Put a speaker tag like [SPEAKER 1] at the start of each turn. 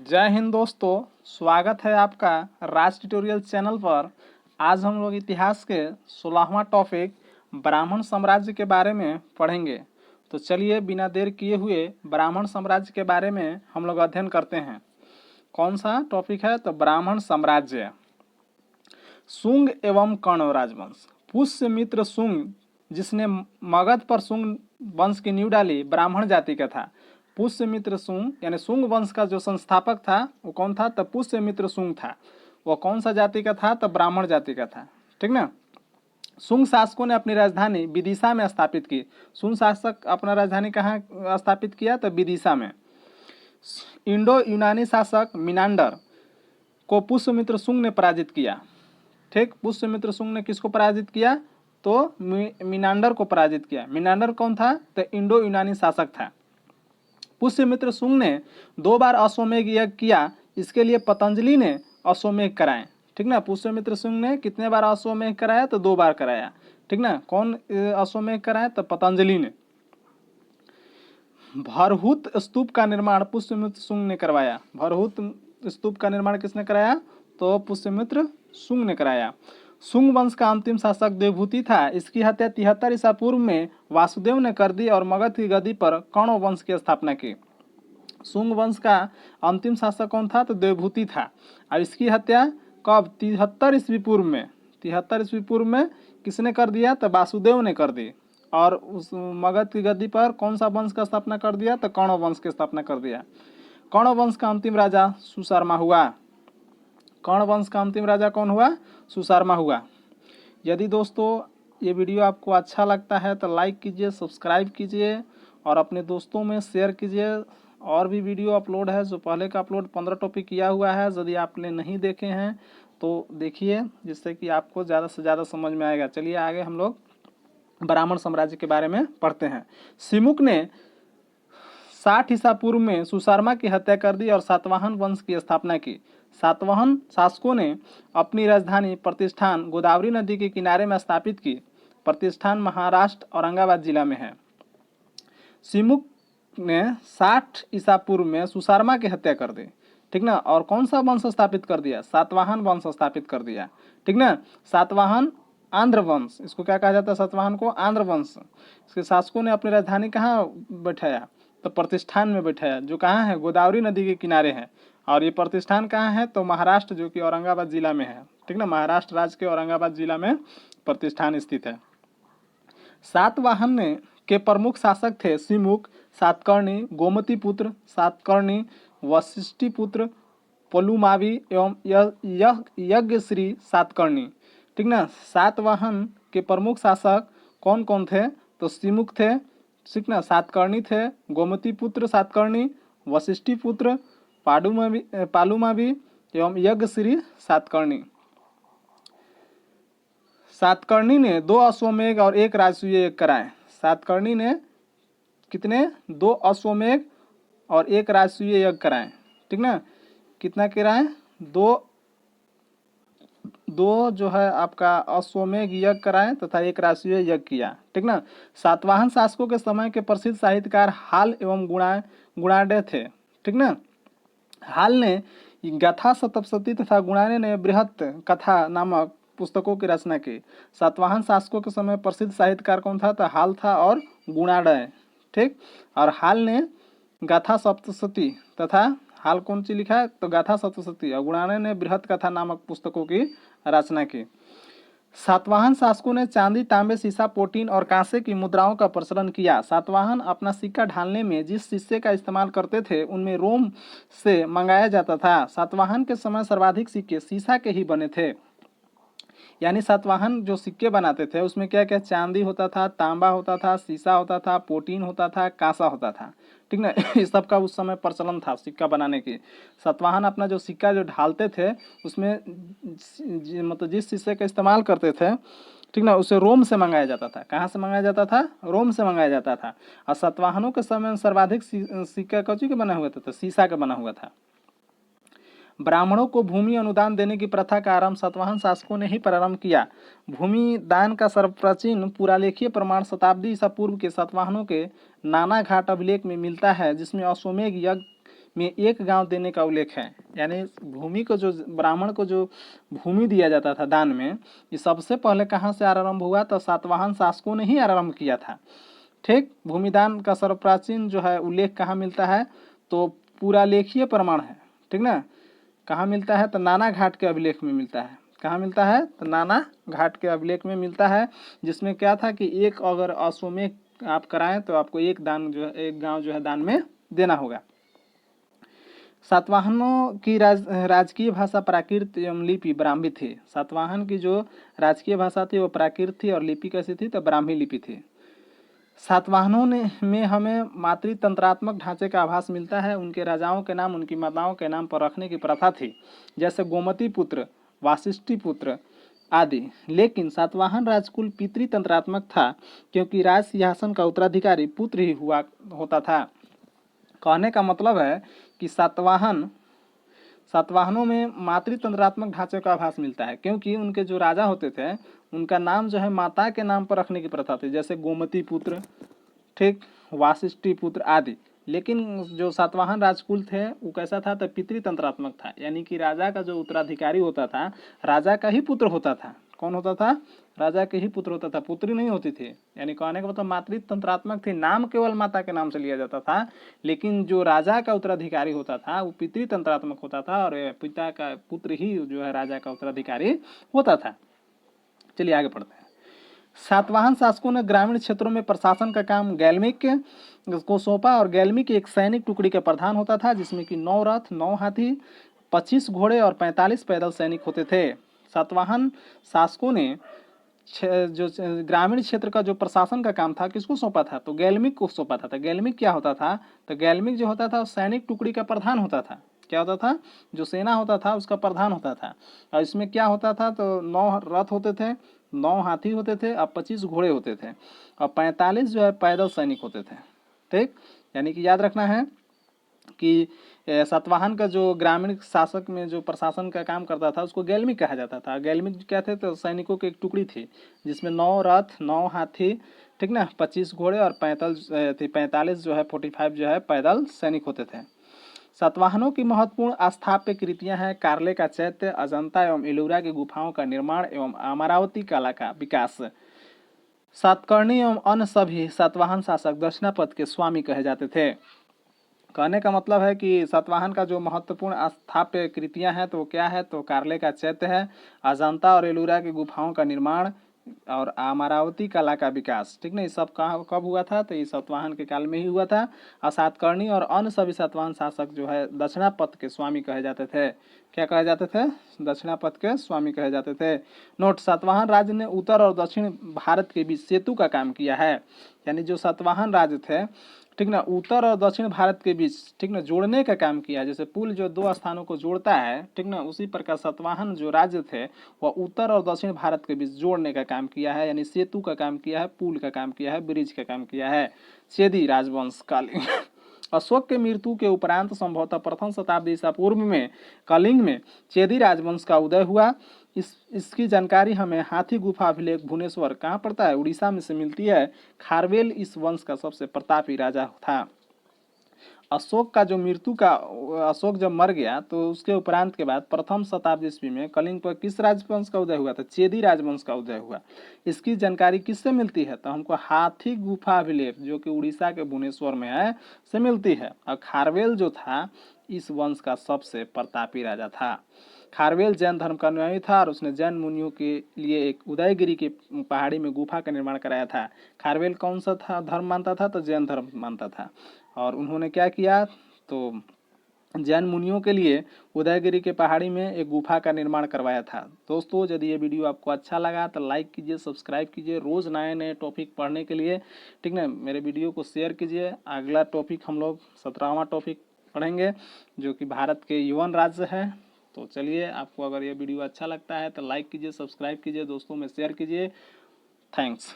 [SPEAKER 1] जय हिंद दोस्तों, स्वागत है आपका राज ट्यूटोरियल चैनल पर। आज हम लोग इतिहास के 16वां टॉपिक ब्राह्मण साम्राज्य के बारे में पढ़ेंगे। तो चलिए बिना देर किए हुए ब्राह्मण साम्राज्य के बारे में हम लोग अध्ययन करते हैं। कौन सा टॉपिक है? तो ब्राह्मण साम्राज्य। शुंग एवं कर्ण राजवंश। पुष्यमित्र शुंग, जिसने मगध पर शुंग वंश की नींव डाली, ब्राह्मण जाति का था। पुष्यमित्र शुंग यानी शुंग वंश का जो संस्थापक था वो कौन था? तो पुष्यमित्र शुंग था। वो कौन सा जाति का था? तो ब्राह्मण जाति का था। ठीक ना। शुंग शासकों ने अपनी राजधानी विदिशा में स्थापित की। शुंग शासक अपना राजधानी कहाँ स्थापित किया? तो विदिशा में। इंडो यूनानी शासक मिनांडर को पुष्यमित्र शुंग ने पराजित किया। ठीक, पुष्यमित्र शुंग ने किसको पराजित किया? तो मिनांडर को पराजित किया। मिनांडर कौन था? तो इंडो यूनानी शासक था। पुष्यमित्र शुंग ने 2 बार अश्वमेध यज्ञ किया। इसके लिए पतंजलि ने अश्वमेध कराए। ठीक ना। पुष्यमित्र शुंग ने कितने बार अश्वमेध कराया? तो 2 बार कराया। ठीक ना। कौन अश्वमेध कराया? तो पतंजलि ने। भरहुत स्तूप का निर्माण पुष्यमित्र शुंग ने करवाया। भरहुत स्तूप का निर्माण किसने कराया? तो पुष्यमित्र शुंग ने कराया। शुंग वंश का अंतिम शासक देवभूति था। इसकी हत्या 73 ईसा पूर्व में वासुदेव ने कर दी और मगध की गद्दी पर कर्ण वंश की स्थापना की। शुंग वंश का अंतिम शासक कौन था? तो देवभूति था। और इसकी हत्या कब? 73 ईस्वी पूर्व में। 73 ईस्वी पूर्व में किसने कर दिया? तो वासुदेव ने कर दी। और उस मगध की गद्दी पर कौन सा वंश का स्थापना कर दिया? तो कर्ण वंश की स्थापना कर दिया। कर्ण वंश का अंतिम राजा सुशर्मा हुआ। कर्ण वंश का अंतिम राजा कौन हुआ? सुशर्मा हुआ। यदि दोस्तों ये वीडियो आपको अच्छा लगता है तो लाइक कीजिए, सब्सक्राइब कीजिए और अपने दोस्तों में शेयर कीजिए। और भी वीडियो अपलोड है, जो पहले का अपलोड 15 टॉपिक किया हुआ है। यदि आपने नहीं देखे हैं तो देखिए, जिससे कि आपको ज़्यादा से ज़्यादा समझ में आएगा। चलिए आगे हम लोग ब्राह्मण साम्राज्य के बारे में पढ़ते हैं। सिमुक ने 60 ईसा पूर्व में सुशर्मा की हत्या कर दी और सातवाहन वंश की स्थापना की। सातवाहन शासकों ने अपनी राजधानी प्रतिष्ठान गोदावरी नदी के किनारे में स्थापित की। प्रतिष्ठान महाराष्ट्र औरंगाबाद जिला में है। सिमुक ने 60 ईसा पूर्व में सुशर्मा की हत्या कर दी। ठीक ना। और कौन सा वंश स्थापित कर दिया? सातवाहन वंश स्थापित कर दिया। ठीक ना। सातवाहन आंध्र वंश, इसको क्या कहा जाता है? सातवाहन को आंध्र वंश। इसके शासकों ने अपनी राजधानी कहाँ बैठाया? तो प्रतिष्ठान में बैठाया, जो कहाँ है? गोदावरी नदी के किनारे है। और ये प्रतिष्ठान कहाँ है? तो महाराष्ट्र, जो कि औरंगाबाद जिला में है। ठीक ना। महाराष्ट्र राज्य के औरंगाबाद जिला में प्रतिष्ठान स्थित है। सातवाहन ने के प्रमुख शासक थे सिमुक, सातकर्णी, गोमतीपुत्र, सातकर्णी, वशिष्ठिपुत्र, पलुमावी एवं यज्ञश्री सातकर्णी। ठीक ना। सातवाहन के प्रमुख शासक कौन कौन थे? तो सिमुक थे। ठीक ना। सातकर्णी थे, गोमतीपुत्र सातकर्णी, वशिष्ठिपुत्र पालुमावी एवं यज्ञश्री सातकर्णी। सातकर्णी ने 2 अश्वमेध और 1 राजसूय यज्ञ कराए। सातकर्णी ने कितने? 2 अश्वमेध और 1 राजसूय यज्ञ कराए। ठीक ना। कितना कराए? दो जो है आपका अश्वमेध यज्ञ कराए तथा 1 राजसूय यज्ञ किया। ठीक ना। सातवाहन शासकों के समय के प्रसिद्ध साहित्यकार हाल एवं गुणाढ्य थे। ठीक ना। हाल ने गाथा सप्तशती तथा गुणाढ्य ने बृहत कथा नामक पुस्तकों की रचना की। सातवाहन शासकों के समय प्रसिद्ध साहित्यकार कौन था? तो हाल था और गुणाढ्य। ठीक। और हाल ने गाथा सप्तशती तथा हाल कौन सी लिखा है? तो गाथा सप्तशती। और गुणाढ्य ने बृहत कथा नामक पुस्तकों की रचना की। सातवाहन शासकों ने चांदी, तांबे, सीसा, पोटीन और कांसे की मुद्राओं का प्रचलन किया। सातवाहन अपना सिक्का ढालने में जिस शीशे का इस्तेमाल करते थे उनमें रोम से मंगाया जाता था। सातवाहन के समय सर्वाधिक सिक्के सीसा के ही बने थे। यानी सातवाहन जो सिक्के बनाते थे उसमें क्या क्या? चांदी होता था, तांबा होता था, सीसा होता था, पोटीन होता था, कांसा होता था। ठीक ना। इस सब का उस समय प्रचलन था सिक्का बनाने की। सातवाहन अपना जो सिक्का जो ढालते थे उसमें मतलब जिस शीशे का इस्तेमाल करते थे, ठीक ना, उसे रोम से मंगाया जाता था। कहाँ से मंगाया जाता था? रोम से मंगाया जाता था। और सातवाहनों के समय सर्वाधिक सिक्का कौची का बना हुआ था? तो सीसा का बना हुआ था। ब्राह्मणों को भूमि अनुदान देने की प्रथा का आरंभ सातवाहन शासकों ने ही प्रारंभ किया। भूमि दान का सर्वप्राचीन पुरालेखीय प्रमाण शताब्दी ईसा पूर्व के सातवाहनों के नाना घाट अभिलेख में मिलता है, जिसमें अश्वमेध यज्ञ में एक गांव देने का उल्लेख है। यानी भूमि को जो ब्राह्मण को जो भूमि दिया जाता था दान में, ये सबसे पहले कहाँ से आरंभ हुआ? तो सातवाहन शासकों ने ही आरंभ किया था। ठीक, भूमिदान का सर्वप्राचीन जो है उल्लेख कहाँ मिलता है? तो पूरा लेखीय प्रमाण है, ठीक ना। कहाँ मिलता है? तो नाना घाट के अभिलेख में मिलता है। कहाँ मिलता है? तो नाना घाट के अभिलेख में मिलता है, जिसमें क्या था कि एक अगर अश्वमेध आप कराएं तो आपको एक गांव जो है दान में देना होगा। सातवाहनों की राजकीय भाषा प्राकृत एवं लिपि ब्राह्मी थी। सातवाहन की जो राजकीय भाषा थी वो प्राकृत थी और लिपि कैसी थी? तो ब्राह्मी लिपि थी। सातवाहनों में हमें मातृतंत्रात्मक ढांचे का आभास मिलता है। उनके राजाओं के नाम उनकी माताओं के नाम पर रखने की प्रथा थी, जैसे गोमती पुत्र, वाशिष्ठी पुत्र आदि। लेकिन सातवाहन राजकुल पितृतंत्रात्मक था, क्योंकि राज सिंहासन का उत्तराधिकारी पुत्र ही हुआ होता था। कहने का मतलब है कि सातवाहनों में मातृतंत्रात्मक ढांचे का आभास मिलता है, क्योंकि उनके जो राजा होते थे उनका नाम जो है माता के नाम पर रखने की प्रथा थी, जैसे गोमती पुत्र, ठीक, वाशिष्ठी पुत्र आदि। लेकिन जो सातवाहन राजकुल थे वो कैसा था? तो पितृतंत्रात्मक था, यानी कि राजा का जो उत्तराधिकारी होता था राजा का ही पुत्र होता था। कौन होता था? राजा के ही पुत्र होता था, पुत्री नहीं होती थी। यानी कहने का मतलब मातृतंत्रात्मक थी, नाम केवल माता के नाम से लिया जाता था, लेकिन जो राजा का उत्तराधिकारी होता था वो पितृतंत्रात्मक होता था और पिता का पुत्र ही जो है राजा का उत्तराधिकारी होता था। चलिए आगे पढ़ते हैं। सातवाहन शासकों ने ग्रामीण क्षेत्रों में प्रशासन का काम गैलमिक को सौंपा और गैलमिक एक सैनिक टुकड़ी का प्रधान होता था, जिसमें कि 9 रथ, 9 हाथी, 25 घोड़े और 45 पैदल सैनिक होते थे। सातवाहन शासकों ने जो ग्रामीण क्षेत्र का जो प्रशासन का काम था किसको सौंपा था? तो गैलमिक को सौंपा था। तो गैलमिक क्या होता था? तो गैलमिक जो होता था सैनिक टुकड़ी का प्रधान होता था। क्या होता था? जो सेना होता था उसका प्रधान होता था। और इसमें क्या होता था? तो 9 रथ होते थे, 9 हाथी होते थे और 25 घोड़े होते थे और 45 जो है पैदल सैनिक होते थे। ठीक, यानी कि याद रखना है कि सातवाहन का जो ग्रामीण शासक में जो प्रशासन का काम करता था उसको गैलमिक कहा जाता था। गैलमिक क्या थे? तो सैनिकों की एक टुकड़ी थी जिसमें 9 रथ, 9 हाथी, ठीक ना, 25 घोड़े और 45 जो है 45 जो है पैदल सैनिक होते थे। सातवाहनों की महत्वपूर्ण स्थापत्य कृतियां हैं कार्ले का चैत्य, अजंता एवं एलोरा की गुफाओं का निर्माण एवं अमरावती कला का विकास। सातकर्णी एवं अन्य सभी सातवाहन शासक दक्षिणापथ के स्वामी कहे जाते थे। कहने का मतलब है कि सातवाहन का जो महत्वपूर्ण स्थापत्य कृतियां हैं तो क्या है? तो कार्ले का चैत्य है, अजंता और एलोरा की गुफाओं का निर्माण और अमरावती कला का विकास। ठीक ना, ये सब कहाँ कब हुआ था? तो ये सातवाहन के काल में ही हुआ था। और सातकर्णी और अन्य सभी सातवाहन शासक जो है दक्षिणापथ के स्वामी कहे जाते थे। क्या कहे जाते थे? दक्षिणापथ के स्वामी कहे जाते थे। नोट, सातवाहन राज्य ने उत्तर और दक्षिण भारत के बीच सेतु का काम किया है। यानी जो सातवाहन राज्य थे, ठीक ना, उत्तर और दक्षिण भारत के बीच, ठीक ना, जोड़ने का काम किया। जैसे पुल जो 2 स्थानों को जोड़ता है, ठीक ना, उसी प्रकार सातवाहन जो राज्य थे वह उत्तर और दक्षिण भारत के बीच जोड़ने का काम किया है। यानी सेतु का काम किया है, पुल का काम किया है, ब्रिज का काम किया है। चेदी राजवंश कालीन अशोक के मृत्यु के उपरांत संभवतः प्रथम शताब्दी ईसा पूर्व में कलिंग में चेदी राजवंश का उदय हुआ। इसकी जानकारी हमें हाथी गुफा अभिलेख भुवनेश्वर कहाँ पड़ता है? उड़ीसा में से मिलती है। खारवेल इस वंश का सबसे प्रतापी राजा था। अशोक का जो मृत्यु का अशोक जब मर गया तो उसके उपरांत के बाद प्रथम शताब्दी ईस्वी में कलिंग पर किस राजवंश का उदय हुआ था? चेदी राजवंश का उदय हुआ। इसकी जानकारी किससे मिलती है? तो हमको हाथी गुफा अभिलेख जो कि उड़ीसा के भुवनेश्वर में है से मिलती है। और खारवेल जो था इस वंश का सबसे प्रतापी राजा था। खारवेल जैन धर्म का अनुयायी था और उसने जैन मुनियों के लिए एक उदयगिरी की पहाड़ी में गुफा का निर्माण कराया था। खारवेल कौन सा था धर्म मानता था? तो जैन धर्म मानता था। और उन्होंने क्या किया? तो जैन मुनियों के लिए उदयगिरी के पहाड़ी में एक गुफा का निर्माण करवाया था। दोस्तों, यदि ये वीडियो आपको अच्छा लगा तो लाइक कीजिए, सब्सक्राइब कीजिए रोज़ नए नए टॉपिक पढ़ने के लिए, ठीक ना। मेरे वीडियो को शेयर कीजिए। अगला टॉपिक हम लोग 17वां टॉपिक पढ़ेंगे जो कि भारत के यवन राज्य है। तो चलिए, आपको अगर ये वीडियो अच्छा लगता है तो लाइक कीजिए, सब्सक्राइब कीजिए, दोस्तों में शेयर कीजिए। थैंक्स।